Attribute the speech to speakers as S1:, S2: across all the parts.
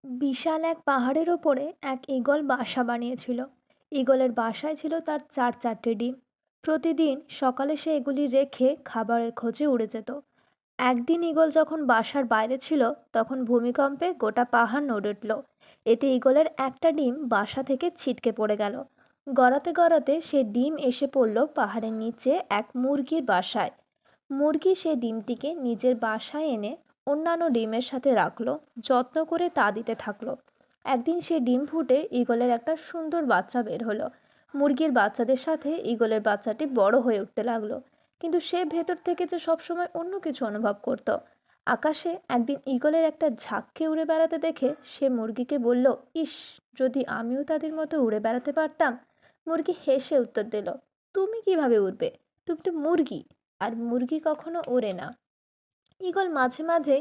S1: বিশাল এক পাহাড়ের ওপরে এক ঈগল বাসা বানিয়েছিল। ঈগলের বাসায় ছিল তার চারটে ডিম। প্রতিদিন সকালে সে এগুলি রেখে খাবারের খোঁজে উড়ে যেত। একদিন ঈগল যখন বাসার বাইরে ছিল, তখন ভূমিকম্পে গোটা পাহাড় নড়ে উঠল। এতে ঈগলের একটা ডিম বাসা থেকে ছিটকে পড়ে গেল। গড়াতে গড়াতে সে ডিম এসে পড়ল পাহাড়ের নিচে এক মুরগির বাসায়। মুরগি সে ডিমটিকে নিজের বাসায় এনে অন্যান্য ডিমের সাথে রাখলো, যত্ন করে তা দিতে থাকলো। একদিন সে ডিম ফুটে ঈগলের একটা সুন্দর বাচ্চা বের হলো। মুরগির বাচ্চাদের সাথে ঈগলের বাচ্চাটি বড় হয়ে উঠতে লাগলো, কিন্তু সে ভেতর থেকে যে সবসময় অন্য কিছু অনুভব করত। আকাশে একদিন ঈগলের একটা ঝাঁককে উড়ে বেড়াতে দেখে সে মুরগিকে বলল, ইস, যদি আমিও তাদের মতো উড়ে বেড়াতে পারতাম। মুরগি হেসে উত্তর দিল, তুমি কিভাবে উড়বে? তুমি তো মুরগি, আর মুরগি কখনো ওড়ে না। ঈগল মাঝে মাঝে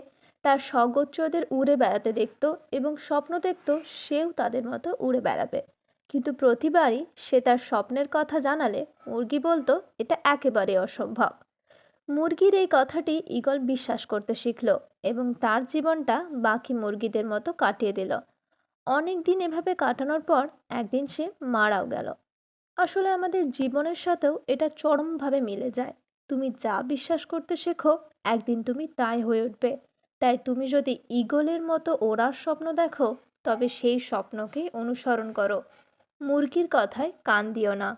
S1: তার স্বগোত্রদের উড়ে বেড়াতে দেখত এবং স্বপ্ন দেখত সেও তাদের মতো উড়ে বেড়াবে। কিন্তু প্রতিবারই সে তার স্বপ্নের কথা জানালে মুরগি বলতো এটা একেবারে অসম্ভব। মুরগির এই কথাটি ঈগল বিশ্বাস করতে শিখল এবং তার জীবনটা বাকি মুরগিদের মতো কাটিয়ে দিল। অনেক দিন এভাবে কাটানোর পর একদিন সে মারাও গেল। আসলে আমাদের জীবনের সাথেও এটা চরমভাবে মিলে যায়। তুমি যা বিশ্বাস করতে শেখো, একদিন তুমি তাই হয়ে উঠবে। তাই তুমি যদি ঈগলের মতো ওড়ার স্বপ্ন দেখো, তবে সেই স্বপ্নকেই অনুসরণ করো। মুরগির কথায় কান দিও না।